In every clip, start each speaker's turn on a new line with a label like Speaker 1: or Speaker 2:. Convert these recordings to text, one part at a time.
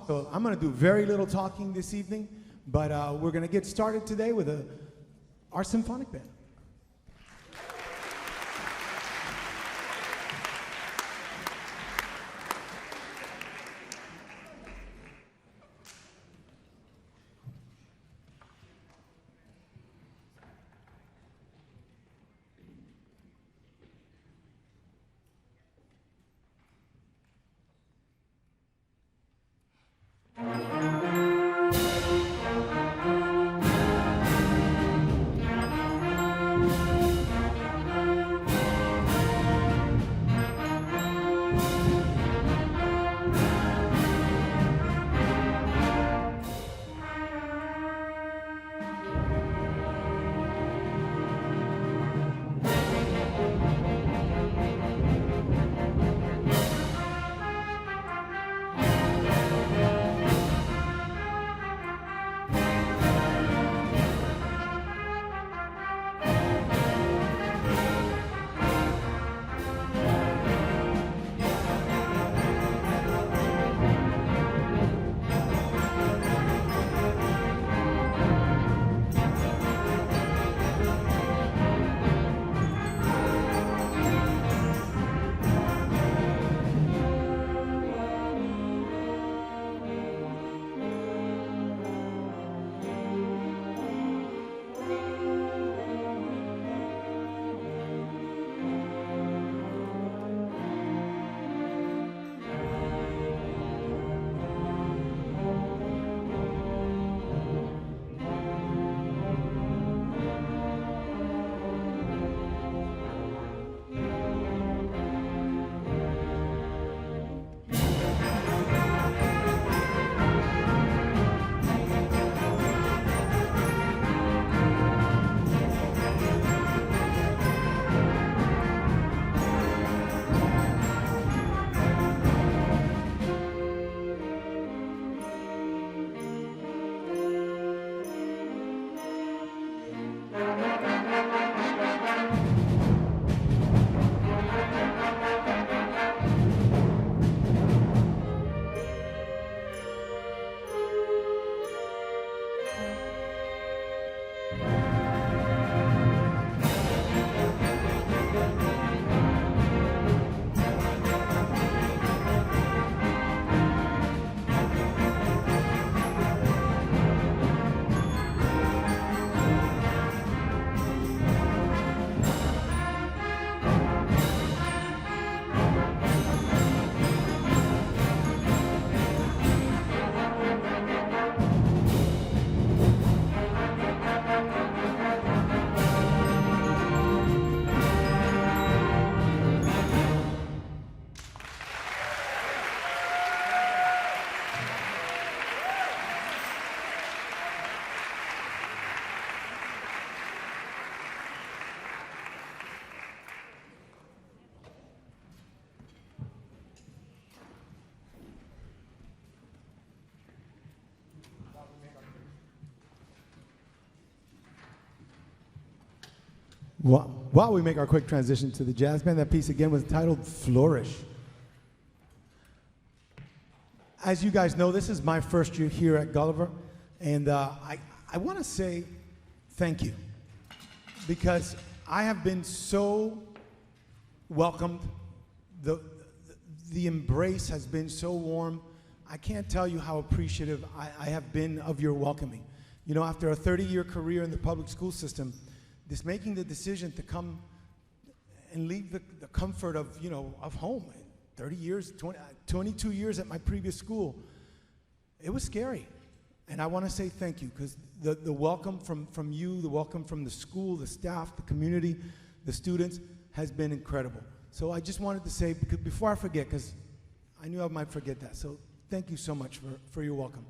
Speaker 1: So I'm going to do very little talking this evening, but we're going to get started today with our symphonic band. While we make our quick transition to the jazz band, that piece again was titled Flourish. As you guys know, this is my first year here at Gulliver, and I want to say thank you, because I have been so welcomed. The embrace has been so warm. I can't tell you how appreciative I have been of your welcoming. You know, after a 30-year career in the public school system, making the decision to come and leave the comfort of, of home, 30 years, 22 years at my previous school, it was scary. And I want to say thank you, because the welcome from you, the welcome from the school, the staff, the community, the students has been incredible. So I just wanted to say, before I forget, because I knew I might forget that, so thank you so much for your welcome.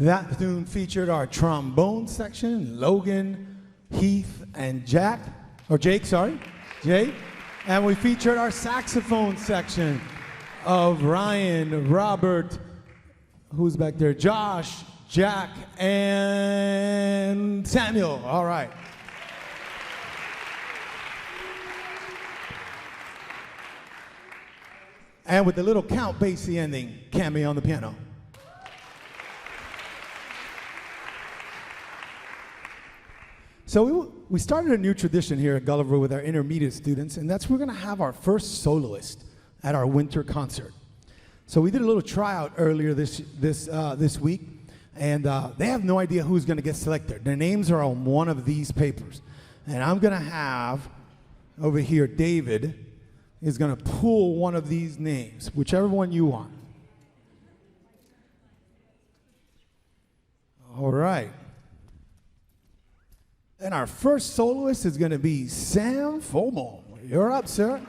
Speaker 1: That tune featured our trombone section, Logan, Heath, and Jake, sorry, Jake. And we featured our saxophone section of Ryan, Robert, who's back there, Josh, Jack, and Samuel. All right. And with the little Count Basie ending, Cammy on the piano. So we started a new tradition here at Gulliver with our intermediate students, and that's we're going to have our first soloist at our winter concert. So we did a little tryout earlier this week, and they have no idea who's going to get selected. Their names are on one of these papers. And I'm going to have, over here, David is going to pull one of these names, whichever one you want. All right. And our first soloist is going to be Sam Fomo. You're up, sir.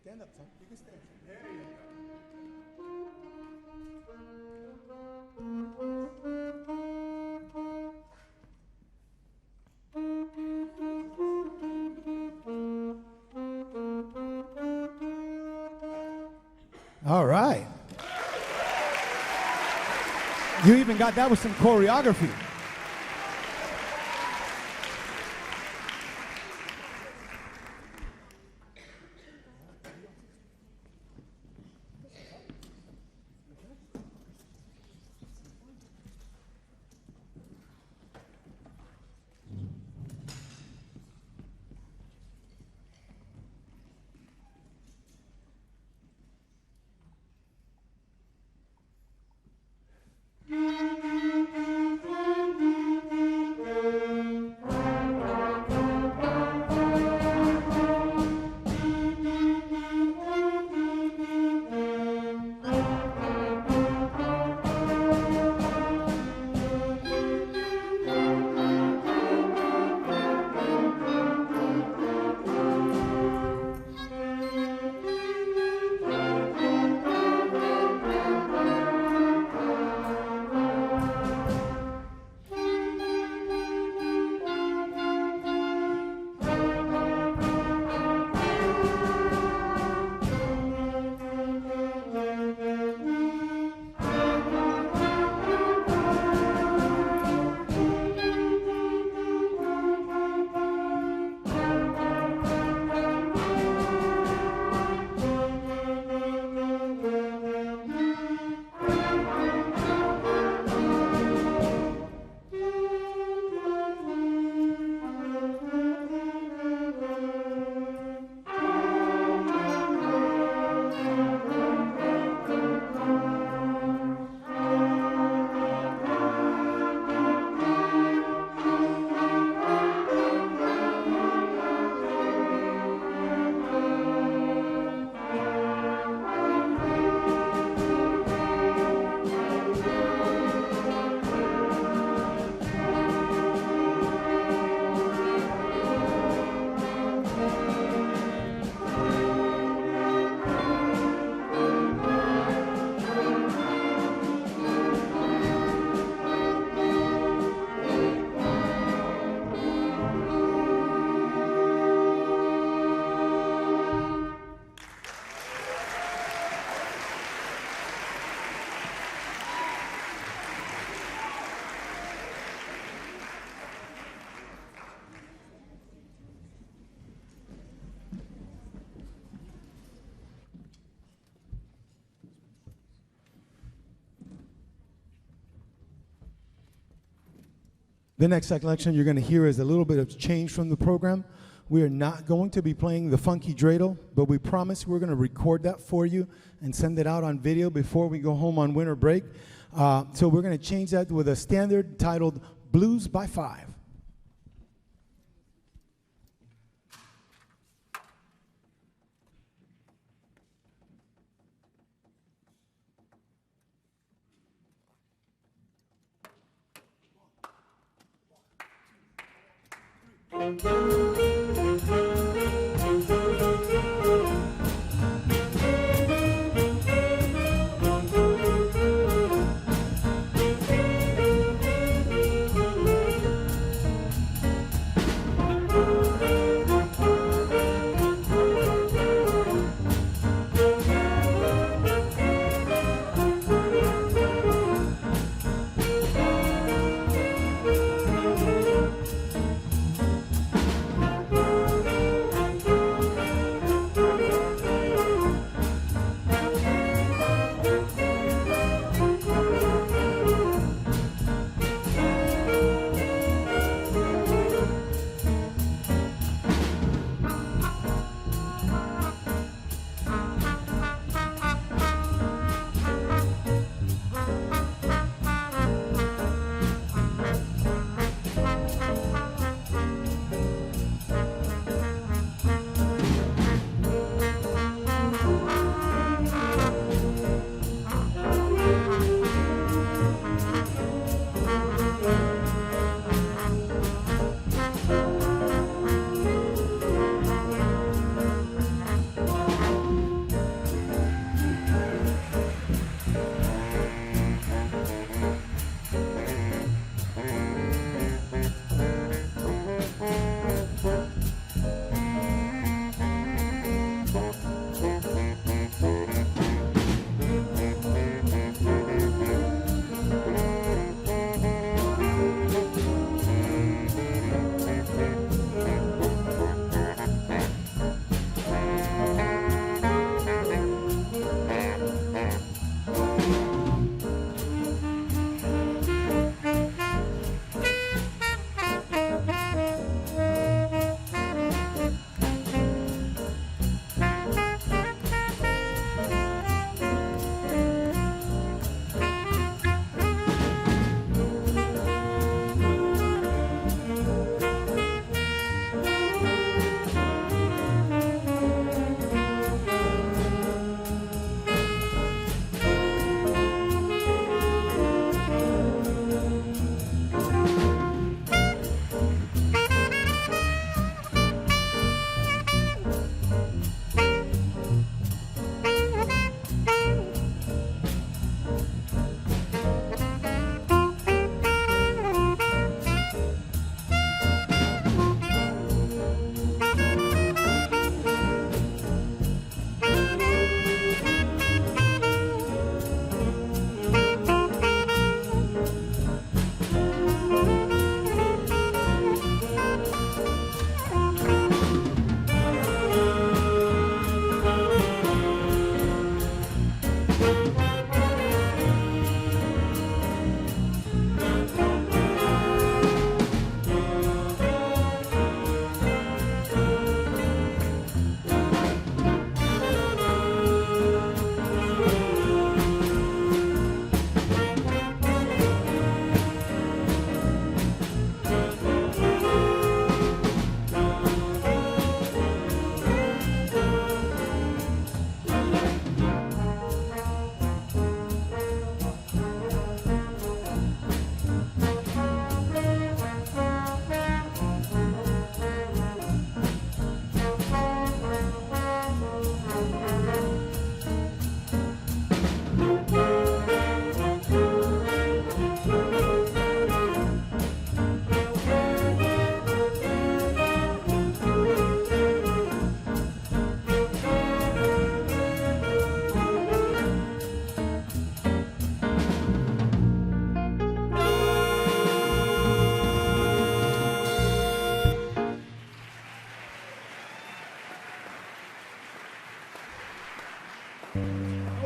Speaker 1: Stand up, son. You can stand. There you go. All right. You even got that with some choreography. The next selection you're going to hear is a little bit of change from the program. We are not going to be playing the funky dreidel, but we promise we're going to record that for you and send it out on video before we go home on winter break. So we're going to change that with a standard titled Blues by Five.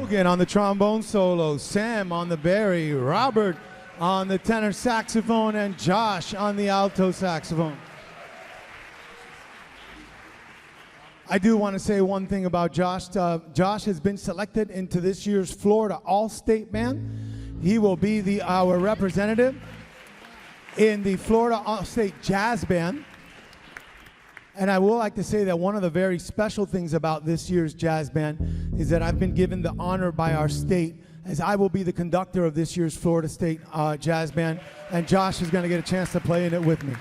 Speaker 1: Hogan on the trombone solo, Sam on the bari, Robert on the tenor saxophone, and Josh on the alto saxophone. I do want to say one thing about Josh. Josh has been selected into this year's Florida All-State Band. He will be our representative in the Florida All-State Jazz Band. And I will like to say that one of the very special things about this year's jazz band is that I've been given the honor by our state, as I will be the conductor of this year's Florida State Jazz Band, and Josh is going to get a chance to play in it with me.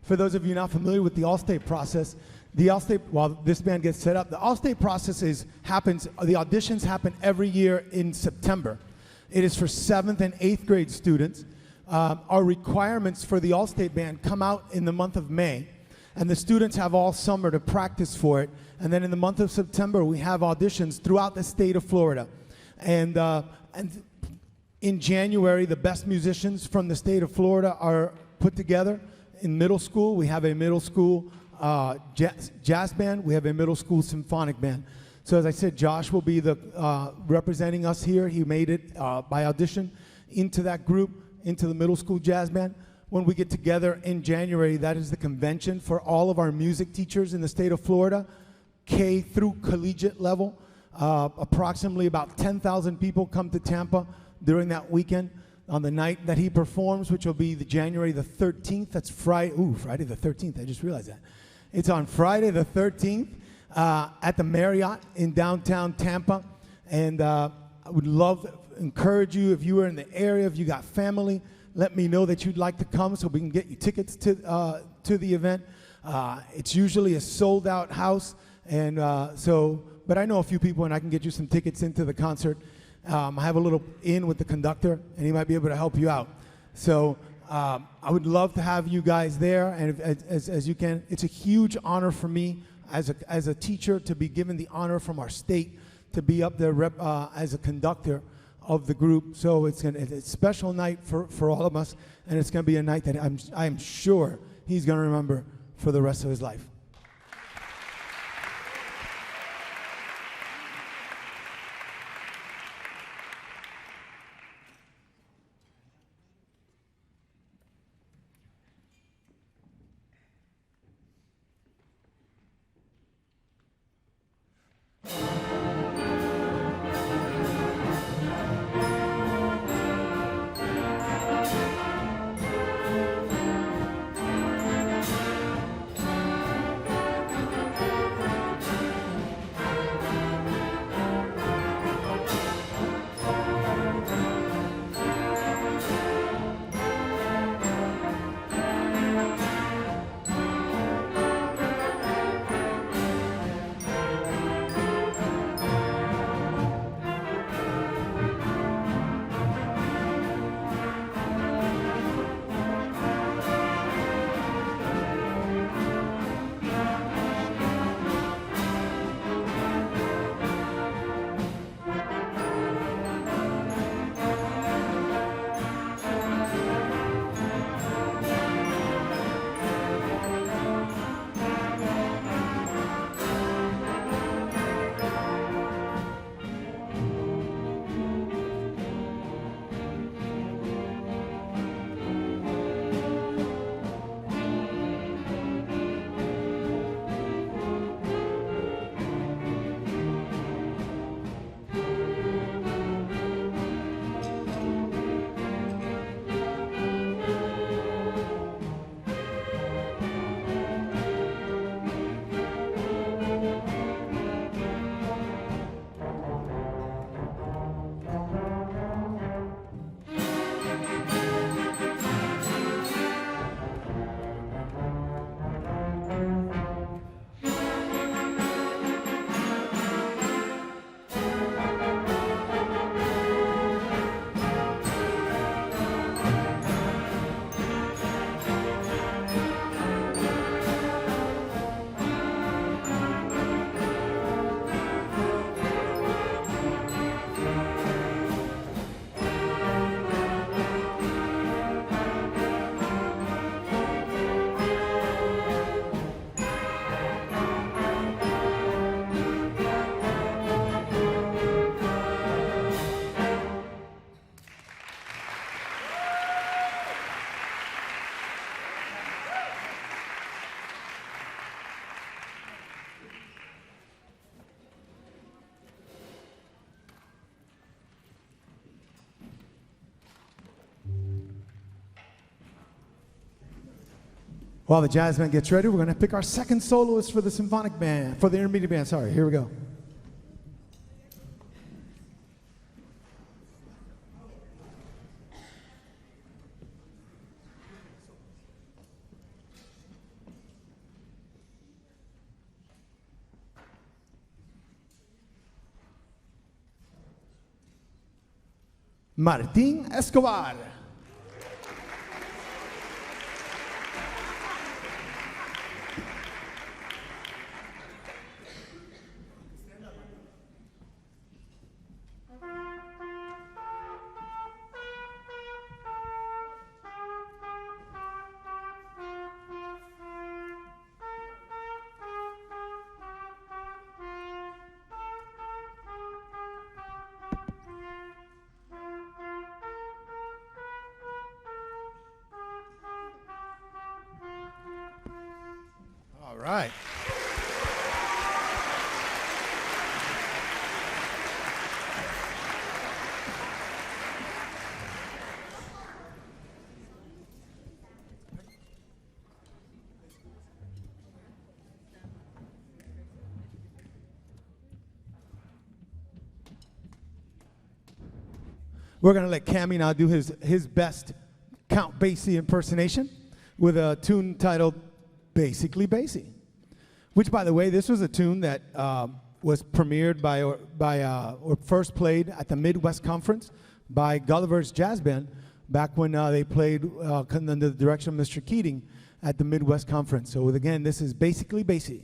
Speaker 1: For those of you not familiar with the All-State process, while this band gets set up, the All-State process the auditions happen every year in September. It is for 7th and 8th grade students. Our requirements for the All-State band come out in the month of May, and the students have all summer to practice for it. And then in the month of September, we have auditions throughout the state of Florida. And in January, the best musicians from the state of Florida are put together. In middle school, we have a middle school jazz band. We have a middle school symphonic band. So as I said, Josh will be representing us here. He made it by audition into that group, into the middle school jazz band. When we get together in January, that is the convention for all of our music teachers in the state of Florida, K through collegiate level. Approximately about 10,000 people come to Tampa during that weekend on the night that he performs, which will be January the 13th. That's Friday. Ooh, Friday the 13th. I just realized that. It's on Friday the 13th at the Marriott in downtown Tampa. And I would encourage you, if you are in the area, if you got family, let me know that you'd like to come so we can get you tickets to the event. It's usually a sold-out house, and but I know a few people, and I can get you some tickets into the concert. I have a little in with the conductor, and he might be able to help you out. So I would love to have you guys there, and as you can. It's a huge honor for me as a teacher to be given the honor from our state to be up there as a conductor of the group. So it's a special night for all of us, and it's going to be a night that I'm sure he's going to remember for the rest of his life. While the jazz band gets ready, we're going to pick our second soloist for the symphonic band, for the intermediate band. Sorry, here we go. Martín Escobar. All right. We're going to let Cammy now do his best Count Basie impersonation with a tune titled Basically Basie, which, by the way, this was a tune that was premiered or first played at the Midwest Conference by Gulliver's Jazz Band back when they played under the direction of Mr. Keating at the Midwest Conference. So again, this is Basically Basie.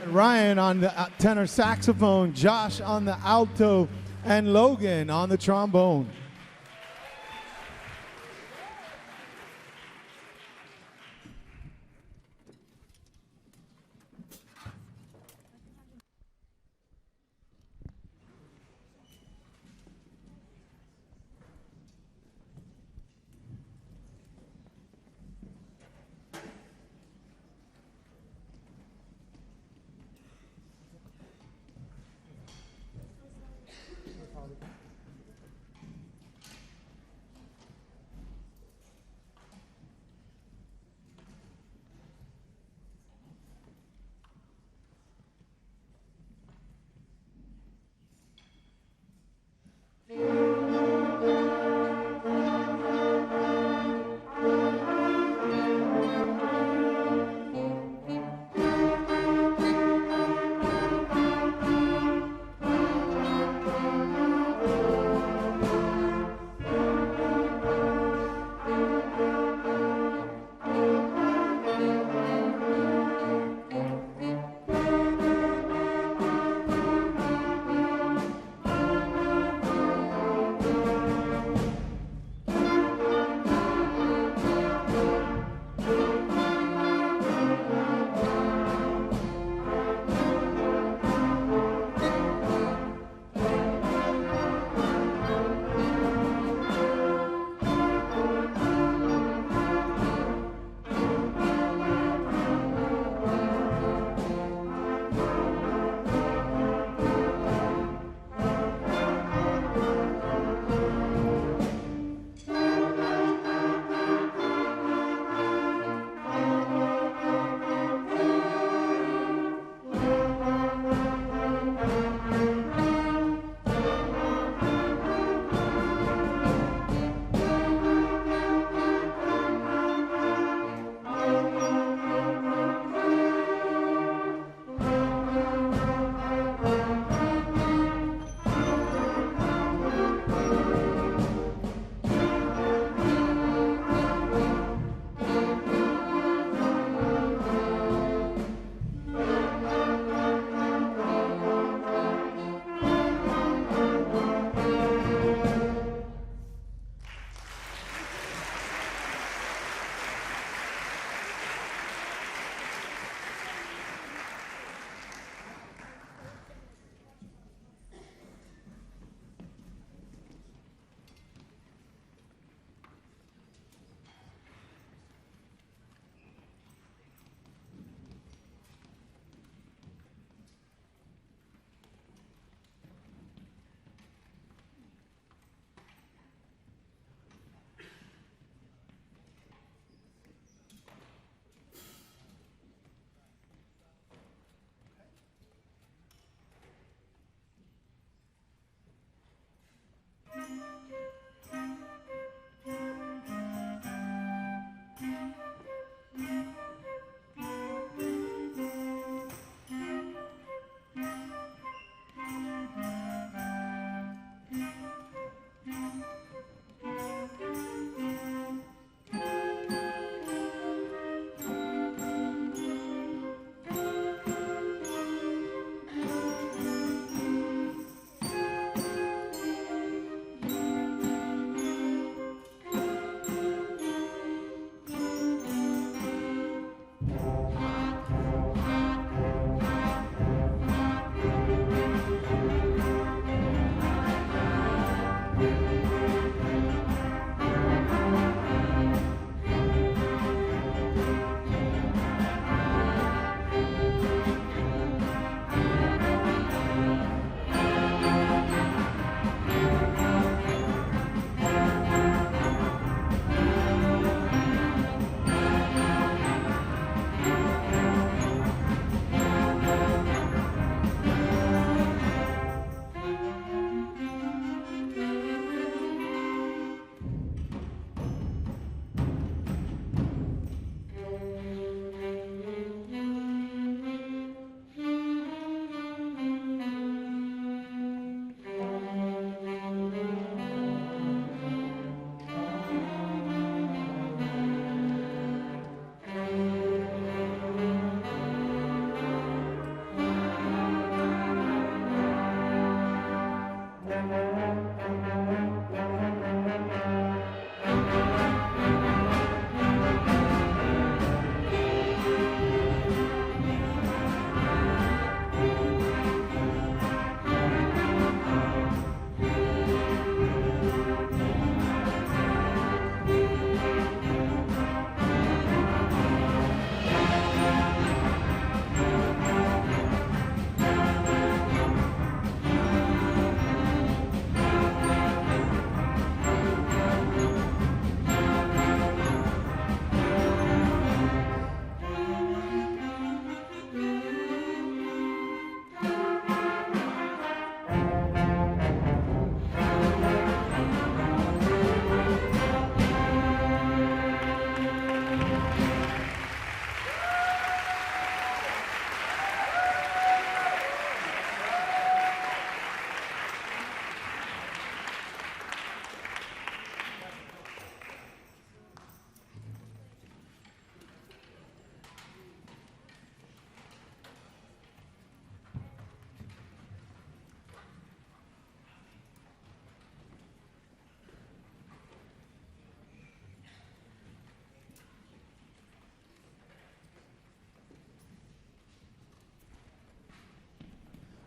Speaker 1: Ryan on the tenor saxophone, Josh on the alto, and Logan on the trombone.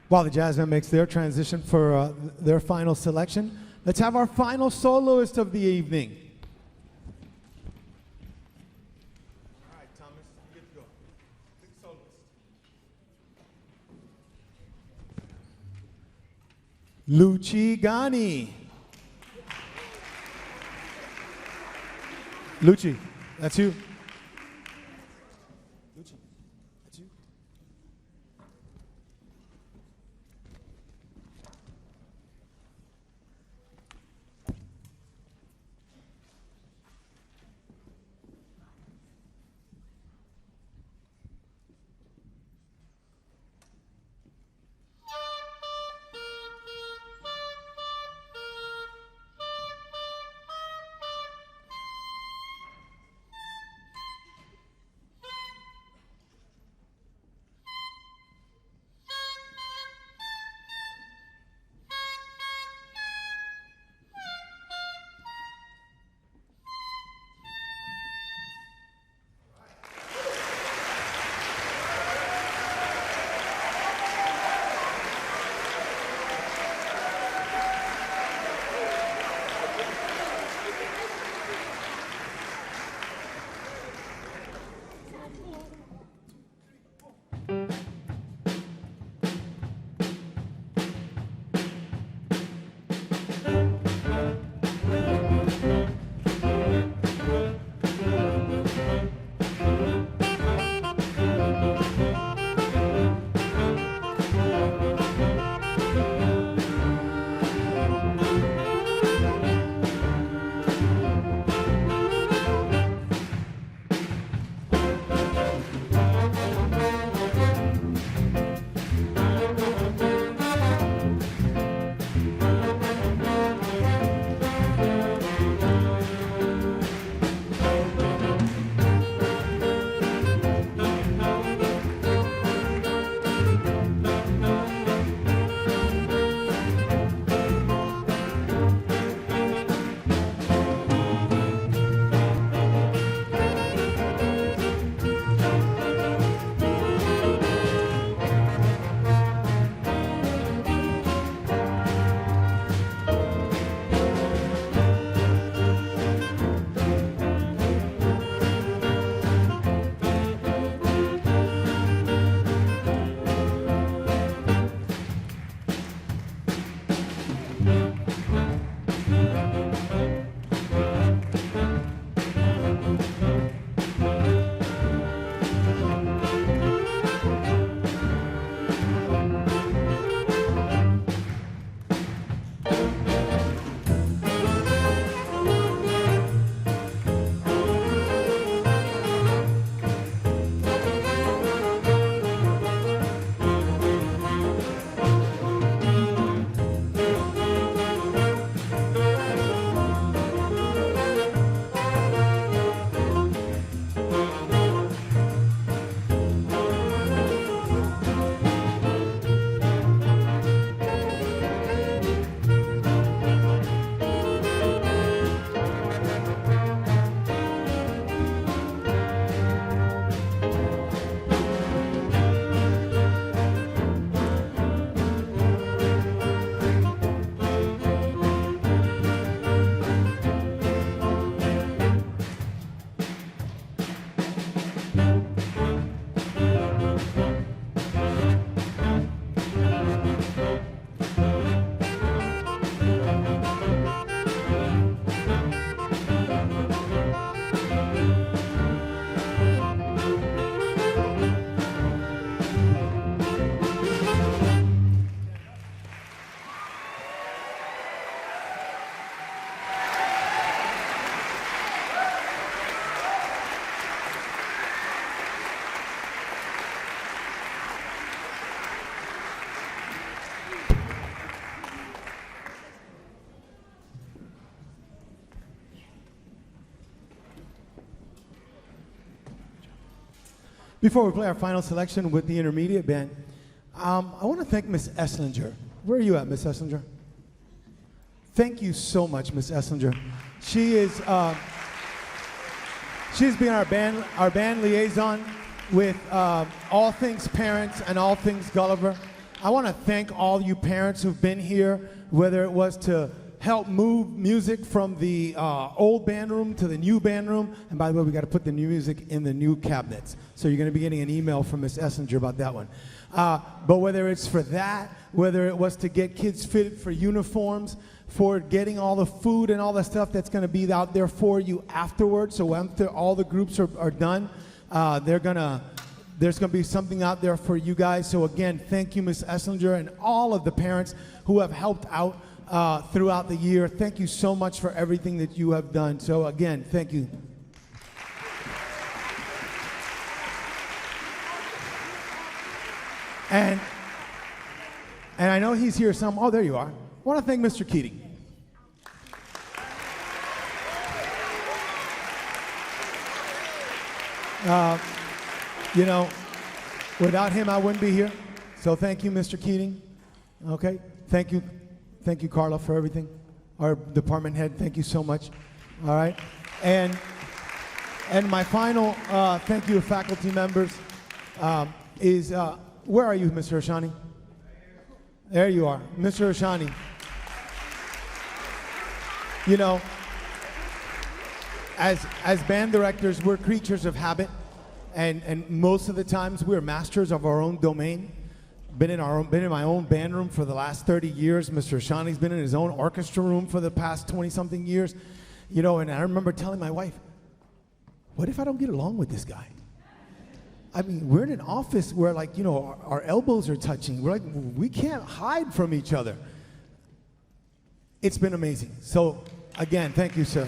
Speaker 1: While the jazz band makes their transition for their final selection, let's have our final soloist of the evening. All right, Thomas, you get to go. Big soloist. Luci Gani. Luci, that's you. Luci, that's you. Before we play our final selection with the intermediate band, I want to thank Miss Esslinger. Where are you at, Miss Esslinger? Thank you so much, Miss Esslinger. She's been our band liaison with all things parents and all things Gulliver. I want to thank all you parents who've been here, whether it was to help move music from the old band room to the new band room. And by the way, we got to put the new music in the new cabinets. So you're going to be getting an email from Miss Essinger about that one. But whether it's for that, whether it was to get kids fitted for uniforms, for getting all the food and all the stuff that's going to be out there for you afterwards. So after all the groups are done, there's going to be something out there for you guys. So again, thank you, Miss Essinger, and all of the parents who have helped out throughout the year. Thank you so much for everything that you have done. So again, thank you. And I know he's here some. Oh, there you are. I want to thank Mr. Keating. You know, without him, I wouldn't be here. So thank you, Mr. Keating. Okay. Thank you, Carla, for everything. Our department head, thank you so much. All right. And my final thank you to faculty members is, where are you, Mr. Hirshani? There you are, Mr. Hirshani. You know, as band directors, we're creatures of habit, and most of the times we're masters of our own domain. Been in my own band room for the last 30 years. Mr. Shani's been in his own orchestra room for the past 20-something years. You know, and I remember telling my wife, what if I don't get along with this guy? I mean, we're in an office where, like, you know, our elbows are touching. We're like, we can't hide from each other. It's been amazing. So, again, thank you, sir.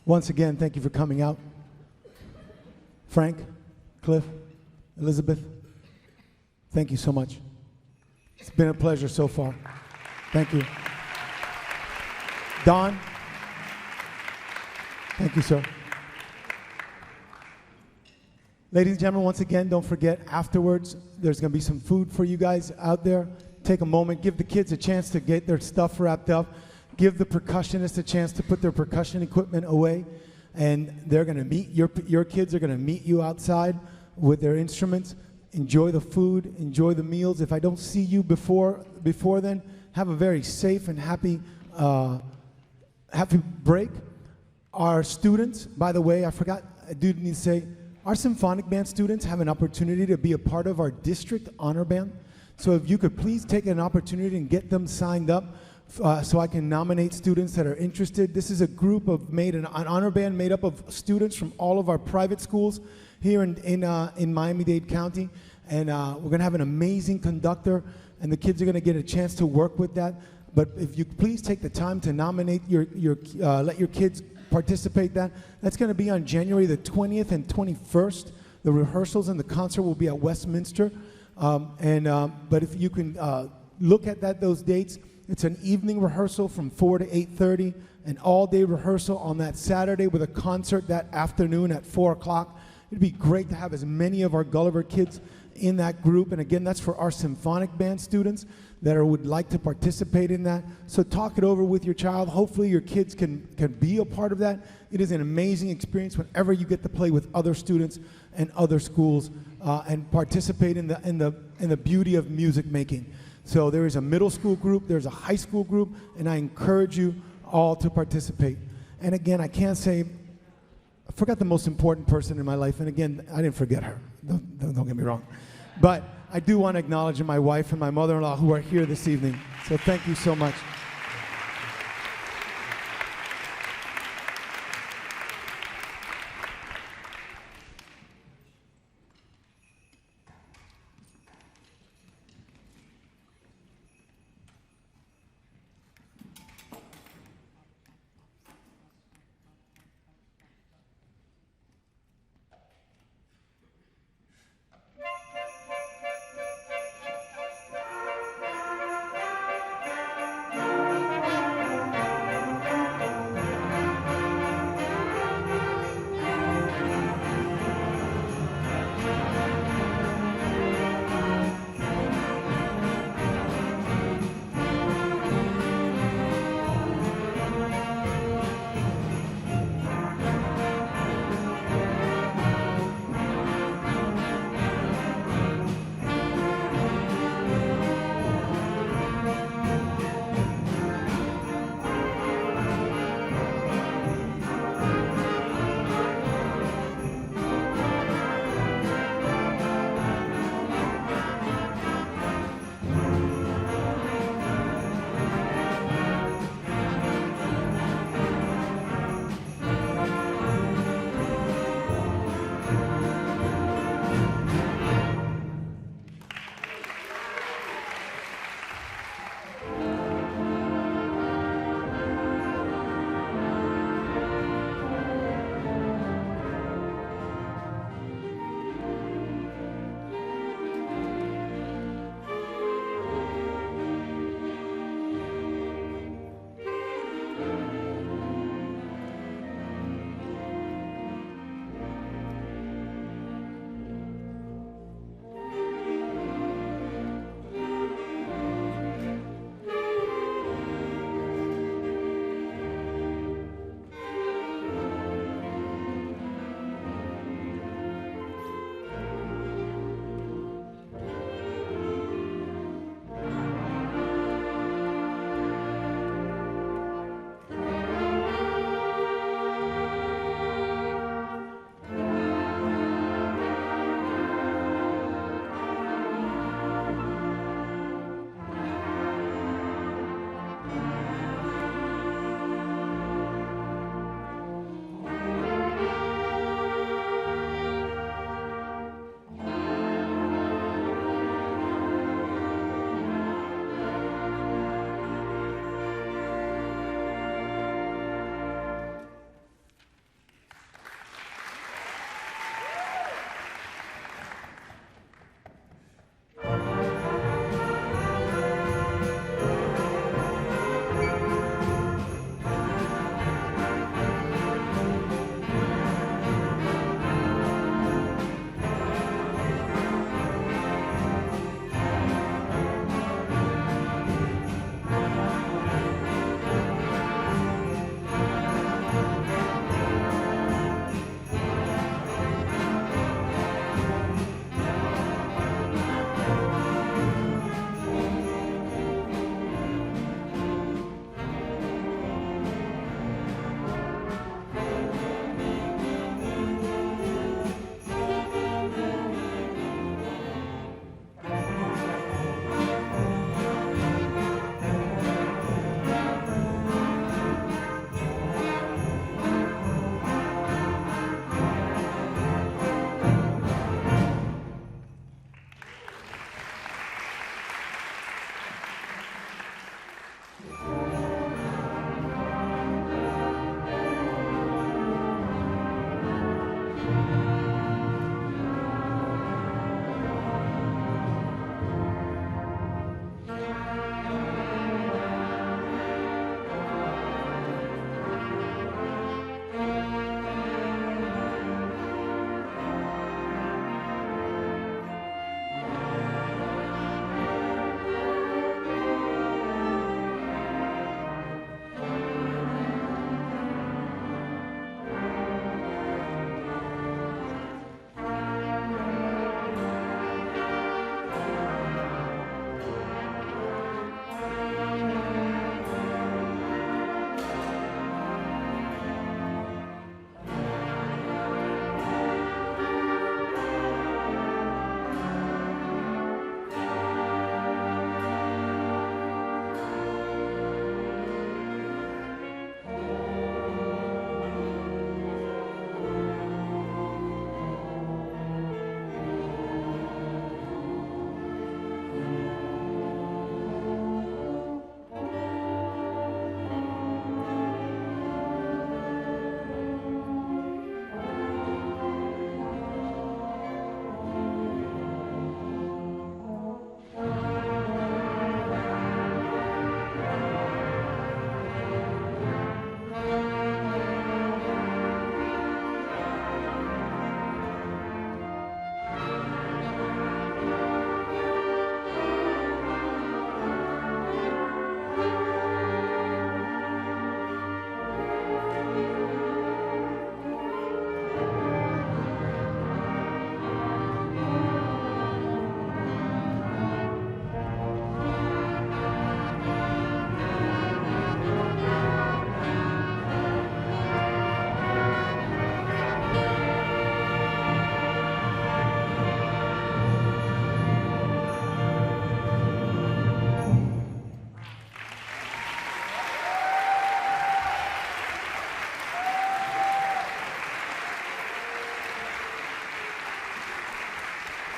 Speaker 1: Once again, thank you for coming out. Frank, Cliff, Elizabeth, thank you so much. It's been a pleasure so far. Thank you. Don, thank you, sir. Ladies and gentlemen, once again, don't forget, afterwards, there's going to be some food for you guys out there. Take a moment, give the kids a chance to get their stuff wrapped up, give the percussionists a chance to put their percussion equipment away, and they're going to meet, your kids are going to meet you outside with their instruments. Enjoy the food, enjoy the meals. If I don't see you before then, have a very safe and happy break. Our students, by the way, I do need to say, our symphonic band students have an opportunity to be a part of our district honor band. So if you could please take an opportunity and get them signed up so I can nominate students that are interested. This is a group an honor band made up of students from all of our private schools here in Miami-Dade County. And we're going to have an amazing conductor, and the kids are going to get a chance to work with that. But if you please take the time to nominate let your kids participate that's going to be on January the 20th and 21st. The rehearsals and the concert will be at Westminster. But if you can look at those dates, it's an evening rehearsal from 4 to 8:30, an all-day rehearsal on that Saturday with a concert that afternoon at 4 o'clock. It'd be great to have as many of our Gulliver kids in that group. And again, that's for our symphonic band students that would like to participate in that. So talk it over with your child. Hopefully your kids can be a part of that. It is an amazing experience whenever you get to play with other students and other schools and participate in the beauty of music making. So there is a middle school group, there's a high school group, and I encourage you all to participate. And again, I can't say, I forgot the most important person in my life, and again, I didn't forget her. Don't get me wrong. But I do want to acknowledge my wife and my mother-in-law who are here this evening. So thank you so much.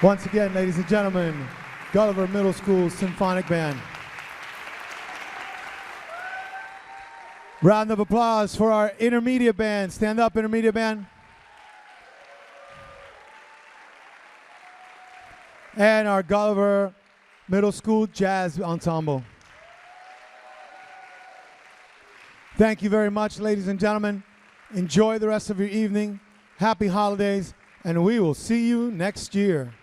Speaker 1: Once again, ladies and gentlemen, Gulliver Middle School Symphonic Band. Round of applause for our intermediate band. Stand up, intermediate band. And our Gulliver Middle School Jazz Ensemble. Thank you very much, ladies and gentlemen. Enjoy the rest of your evening. Happy holidays, and we will see you next year.